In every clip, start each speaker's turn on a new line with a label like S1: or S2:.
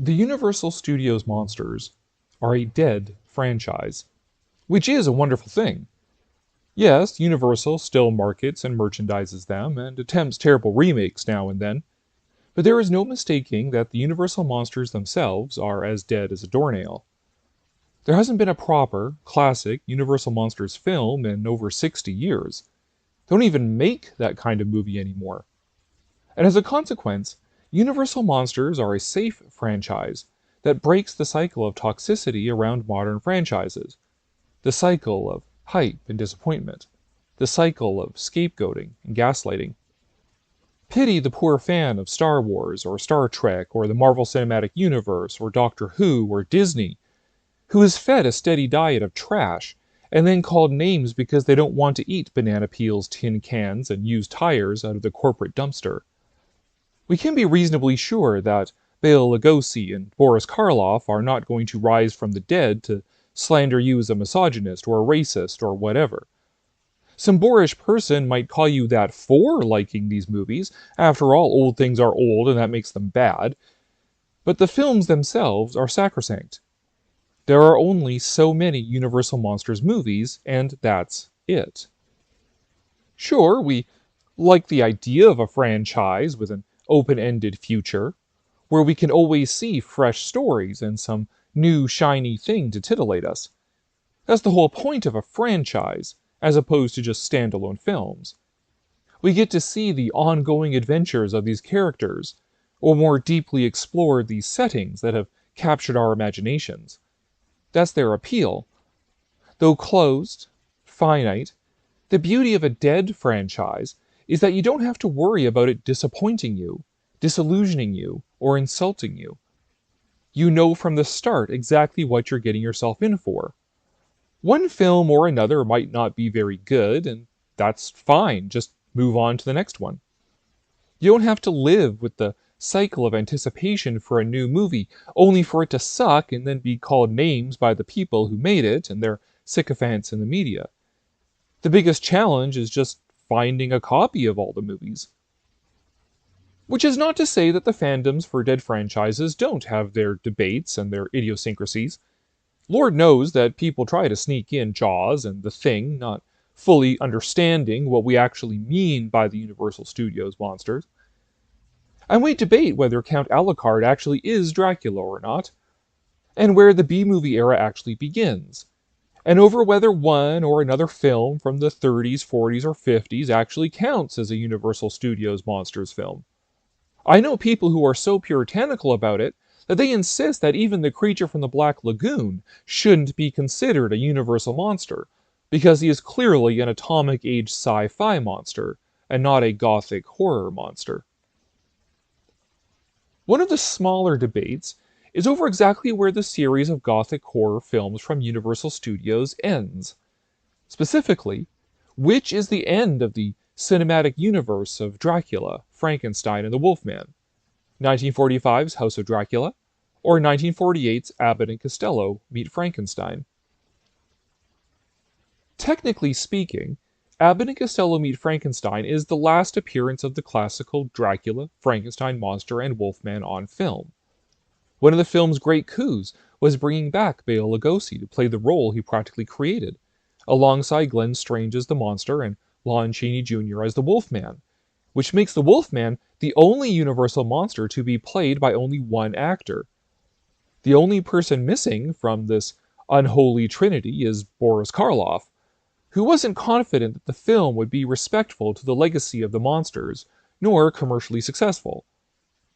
S1: The Universal Studios monsters are a dead franchise, which is a wonderful thing. Yes, Universal still markets and merchandises them and attempts terrible remakes now and then, but there is no mistaking that the Universal monsters themselves are as dead as a doornail. There hasn't been a proper, classic Universal Monsters film in over 60 years. They don't even make that kind of movie anymore. And as a consequence, Universal Monsters are a safe franchise that breaks the cycle of toxicity around modern franchises, the cycle of hype and disappointment, the cycle of scapegoating and gaslighting. Pity the poor fan of Star Wars or Star Trek or the Marvel Cinematic Universe or Doctor Who or Disney, who is fed a steady diet of trash and then called names because they don't want to eat banana peels, tin cans, and used tires out of the corporate dumpster. We can be reasonably sure that Bela Lugosi and Boris Karloff are not going to rise from the dead to slander you as a misogynist or a racist or whatever. Some boorish person might call you that for liking these movies. After all, old things are old and that makes them bad. But the films themselves are sacrosanct. There are only so many Universal Monsters movies, and that's it. Sure, we like the idea of a franchise with an open-ended future, where we can always see fresh stories and some new shiny thing to titillate us. That's the whole point of a franchise, as opposed to just standalone films. We get to see the ongoing adventures of these characters, or more deeply explore these settings that have captured our imaginations. That's their appeal. Though closed, finite, the beauty of a dead franchise is that you don't have to worry about it disappointing you, disillusioning you, or insulting you. You know from the start exactly what you're getting yourself in for. One film or another might not be very good, and that's fine, just move on to the next one. You don't have to live with the cycle of anticipation for a new movie, only for it to suck and then be called names by the people who made it and their sycophants in the media. The biggest challenge is just finding a copy of all the movies. Which is not to say that the fandoms for dead franchises don't have their debates and their idiosyncrasies. Lord knows that people try to sneak in Jaws and The Thing, not fully understanding what we actually mean by the Universal Studios monsters. And we debate whether Count Alucard actually is Dracula or not, and where the B-movie era actually begins, and over whether one or another film from the 30s, 40s, or 50s actually counts as a Universal Studios monsters film. I know people who are so puritanical about it that they insist that even the creature from the Black Lagoon shouldn't be considered a Universal monster, because he is clearly an atomic age sci-fi monster, and not a gothic horror monster. One of the smaller debates is over exactly where the series of gothic horror films from Universal Studios ends. Specifically, which is the end of the cinematic universe of Dracula, Frankenstein, and the Wolfman? 1945's House of Dracula, or 1948's Abbott and Costello Meet Frankenstein? Technically speaking, Abbott and Costello Meet Frankenstein is the last appearance of the classical Dracula, Frankenstein monster, and Wolfman on film. One of the film's great coups was bringing back Bela Lugosi to play the role he practically created, alongside Glenn Strange as the monster and Lon Chaney Jr. as the Wolfman, which makes the Wolfman the only Universal monster to be played by only one actor. The only person missing from this unholy trinity is Boris Karloff, who wasn't confident that the film would be respectful to the legacy of the monsters, nor commercially successful.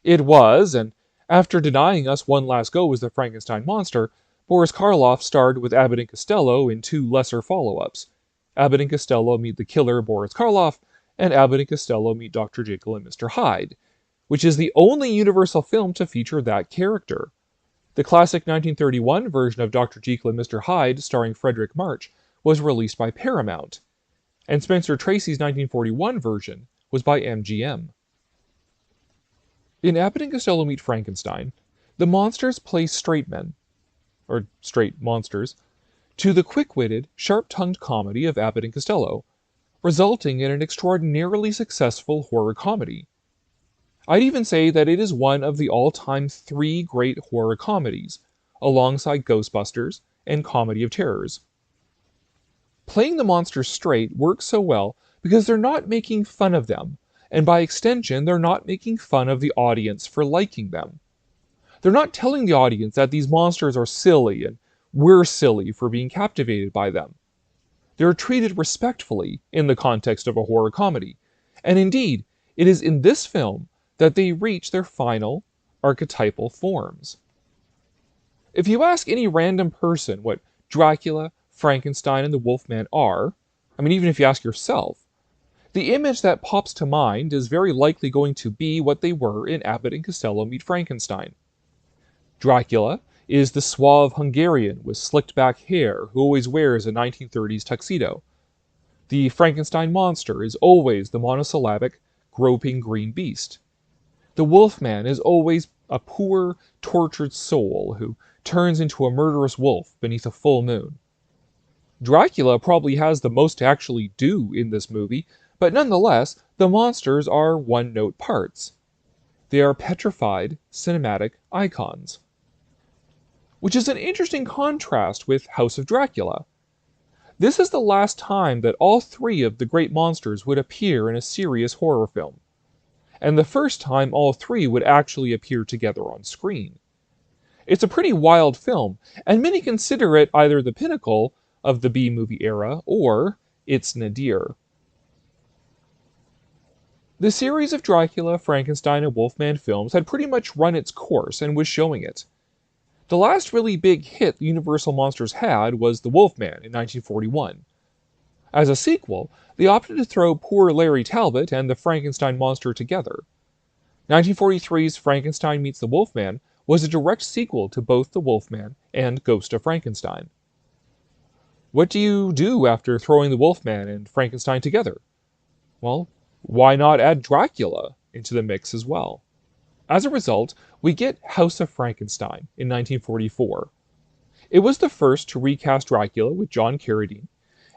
S1: It was, and after denying us one last go as the Frankenstein monster, Boris Karloff starred with Abbott and Costello in two lesser follow-ups. Abbott and Costello Meet the Killer Boris Karloff, and Abbott and Costello Meet Dr. Jekyll and Mr. Hyde, which is the only Universal film to feature that character. The classic 1931 version of Dr. Jekyll and Mr. Hyde, starring Frederick March, was released by Paramount, and Spencer Tracy's 1941 version was by MGM. In Abbott and Costello Meet Frankenstein, the monsters play straight men, or straight monsters, to the quick-witted, sharp-tongued comedy of Abbott and Costello, resulting in an extraordinarily successful horror comedy. I'd even say that it is one of the all-time three great horror comedies, alongside Ghostbusters and Comedy of Terrors. Playing the monsters straight works so well because they're not making fun of them, and by extension, they're not making fun of the audience for liking them. They're not telling the audience that these monsters are silly and we're silly for being captivated by them. They're treated respectfully in the context of a horror comedy, and indeed, it is in this film that they reach their final archetypal forms. If you ask any random person what Dracula, Frankenstein, and the Wolfman are, even if you ask yourself, the image that pops to mind is very likely going to be what they were in Abbott and Costello Meet Frankenstein. Dracula is the suave Hungarian with slicked back hair who always wears a 1930s tuxedo. The Frankenstein monster is always the monosyllabic, groping green beast. The Wolfman is always a poor, tortured soul who turns into a murderous wolf beneath a full moon. Dracula probably has the most to actually do in this movie, but nonetheless, the monsters are one-note parts. They are petrified, cinematic icons. Which is an interesting contrast with House of Dracula. This is the last time that all three of the great monsters would appear in a serious horror film, and the first time all three would actually appear together on screen. It's a pretty wild film, and many consider it either the pinnacle of the B-movie era or its nadir. The series of Dracula, Frankenstein, and Wolfman films had pretty much run its course and was showing it. The last really big hit the Universal Monsters had was The Wolfman in 1941. As a sequel, they opted to throw poor Larry Talbot and the Frankenstein monster together. 1943's Frankenstein Meets the Wolfman was a direct sequel to both The Wolfman and Ghost of Frankenstein. What do you do after throwing the Wolfman and Frankenstein together? Well, why not add Dracula into the mix as well? As a result, we get House of Frankenstein in 1944. It was the first to recast Dracula with John Carradine,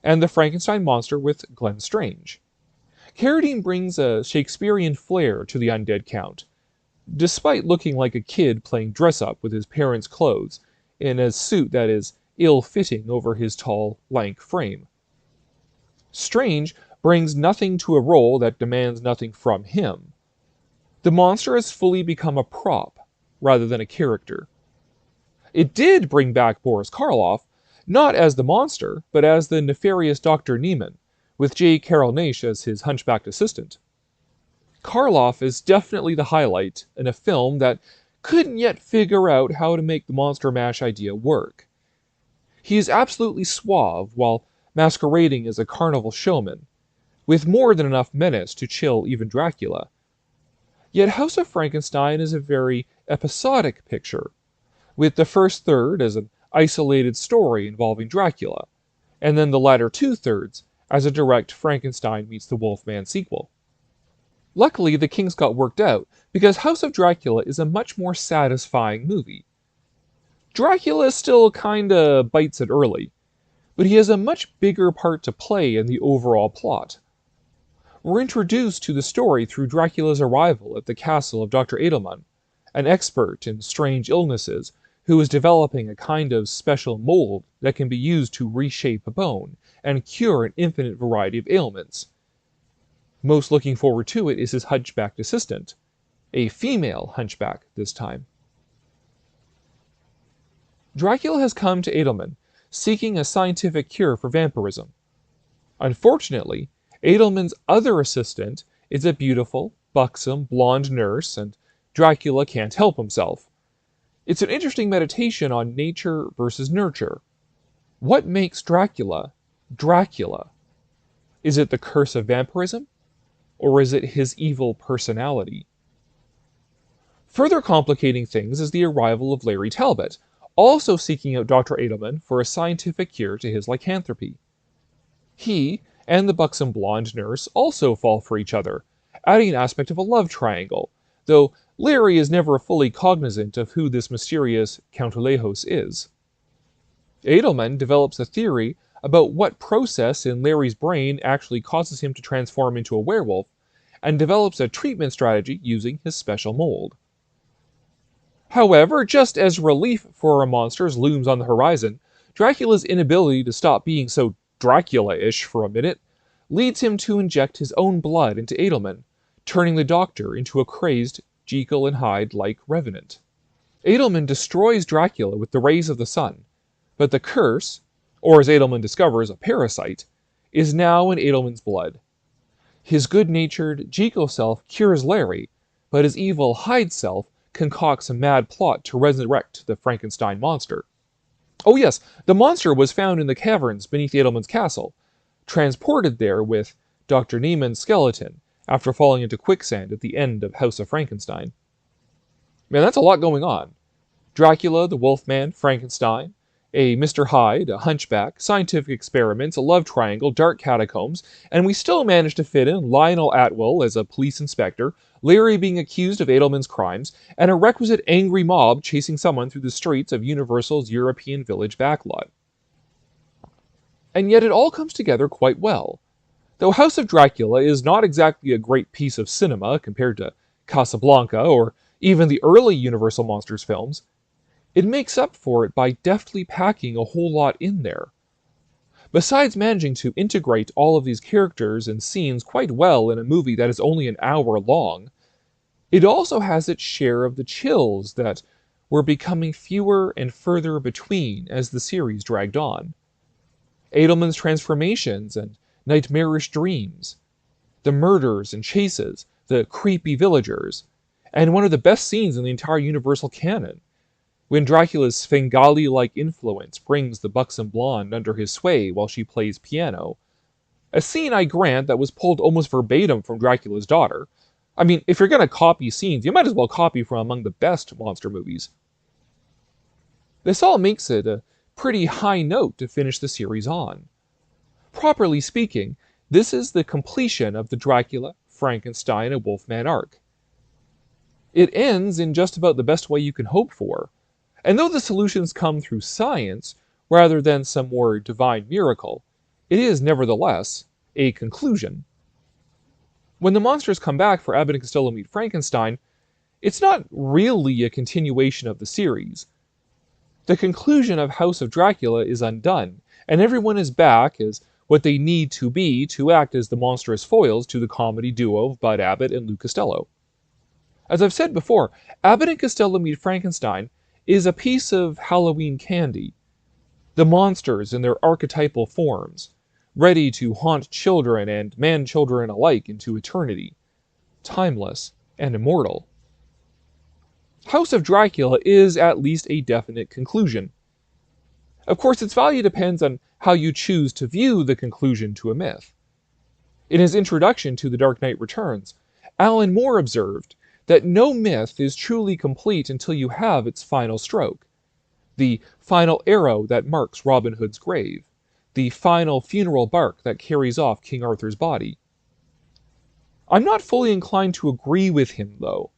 S1: and the Frankenstein monster with Glenn Strange. Carradine brings a Shakespearean flair to the undead count, despite looking like a kid playing dress-up with his parents' clothes, in a suit that is ill-fitting over his tall, lank frame. Strange brings nothing to a role that demands nothing from him. The monster has fully become a prop, rather than a character. It did bring back Boris Karloff, not as the monster, but as the nefarious Dr. Neiman, with J. Carrol Naish as his hunchbacked assistant. Karloff is definitely the highlight in a film that couldn't yet figure out how to make the Monster Mash idea work. He is absolutely suave while masquerading as a carnival showman, with more than enough menace to chill even Dracula. Yet House of Frankenstein is a very episodic picture, with the first third as an isolated story involving Dracula, and then the latter two-thirds as a direct Frankenstein Meets the Wolfman sequel. Luckily, the kinks got worked out, because House of Dracula is a much more satisfying movie. Dracula still kinda bites it early, but he has a much bigger part to play in the overall plot. We're introduced to the story through Dracula's arrival at the castle of Dr. Edelman, an expert in strange illnesses who is developing a kind of special mold that can be used to reshape a bone and cure an infinite variety of ailments. Most looking forward to it is his hunchbacked assistant, a female hunchback this time. Dracula has come to Edelman, seeking a scientific cure for vampirism. Unfortunately, Edelman's other assistant is a beautiful, buxom, blonde nurse, and Dracula can't help himself. It's an interesting meditation on nature versus nurture. What makes Dracula, Dracula? Is it the curse of vampirism? Or is it his evil personality? Further complicating things is the arrival of Larry Talbot, also seeking out Dr. Edelman for a scientific cure to his lycanthropy. He and the buxom blonde nurse also fall for each other, adding an aspect of a love triangle, though Larry is never fully cognizant of who this mysterious Countolejos is. Edelman develops a theory about what process in Larry's brain actually causes him to transform into a werewolf, and develops a treatment strategy using his special mold. However, just as relief for our monsters looms on the horizon, Dracula's inability to stop being so Dracula-ish for a minute leads him to inject his own blood into Edelman, turning the Doctor into a crazed Jekyll and Hyde-like revenant. Edelman destroys Dracula with the rays of the sun, but the curse, or as Edelman discovers, a parasite, is now in Edelman's blood. His good-natured Jekyll self cures Larry, but his evil Hyde self concocts a mad plot to resurrect the Frankenstein monster. Oh yes, the monster was found in the caverns beneath Edelman's castle, transported there with Dr. Neiman's skeleton after falling into quicksand at the end of House of Frankenstein. Man, that's a lot going on. Dracula, the Wolfman, Frankenstein, a Mr. Hyde, a hunchback, scientific experiments, a love triangle, dark catacombs, and we still managed to fit in Lionel Atwill as a police inspector, Larry being accused of Edelman's crimes, and a requisite angry mob chasing someone through the streets of Universal's European Village backlot. And yet it all comes together quite well. Though House of Dracula is not exactly a great piece of cinema compared to Casablanca or even the early Universal Monsters films, it makes up for it by deftly packing a whole lot in there. Besides managing to integrate all of these characters and scenes quite well in a movie that is only an hour long, it also has its share of the chills that were becoming fewer and further between as the series dragged on. Edelman's transformations and nightmarish dreams, the murders and chases, the creepy villagers, and one of the best scenes in the entire Universal canon, when Dracula's Svengali-like influence brings the buxom blonde under his sway while she plays piano. A scene, I grant, that was pulled almost verbatim from Dracula's daughter. I mean, if you're going to copy scenes, you might as well copy from among the best monster movies. This all makes it a pretty high note to finish the series on. Properly speaking, this is the completion of the Dracula, Frankenstein, and Wolfman arc. It ends in just about the best way you can hope for. And though the solutions come through science, rather than some more divine miracle, it is nevertheless a conclusion. When the monsters come back for Abbott and Costello Meet Frankenstein, it's not really a continuation of the series. The conclusion of House of Dracula is undone, and everyone is back as what they need to be to act as the monstrous foils to the comedy duo of Bud Abbott and Lou Costello. As I've said before, Abbott and Costello Meet Frankenstein is a piece of Halloween candy. The monsters in their archetypal forms, ready to haunt children and man-children alike into eternity, timeless and immortal. House of Dracula is at least a definite conclusion. Of course, its value depends on how you choose to view the conclusion to a myth. In his introduction to The Dark Knight Returns, Alan Moore observed that no myth is truly complete until you have its final stroke, the final arrow that marks Robin Hood's grave, the final funeral bark that carries off King Arthur's body. I'm not fully inclined to agree with him, though.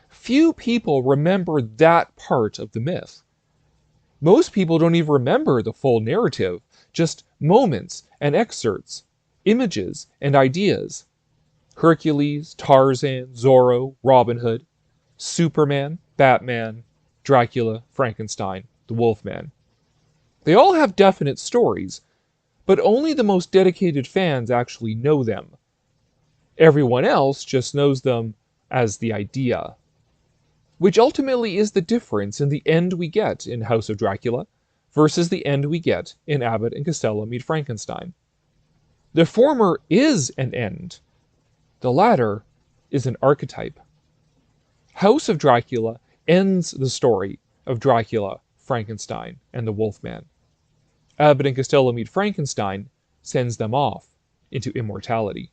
S1: Few people remember that part of the myth. Most people don't even remember the full narrative, just moments and excerpts, images and ideas. Hercules, Tarzan, Zorro, Robin Hood, Superman, Batman, Dracula, Frankenstein, the Wolfman. They all have definite stories, but only the most dedicated fans actually know them. Everyone else just knows them as the idea. Which ultimately is the difference in the end we get in House of Dracula versus the end we get in Abbott and Costello Meet Frankenstein. The former is an end. The latter is an archetype. House of Dracula ends the story of Dracula, Frankenstein, and the Wolfman. Abbott and Costello Meet Frankenstein sends them off into immortality.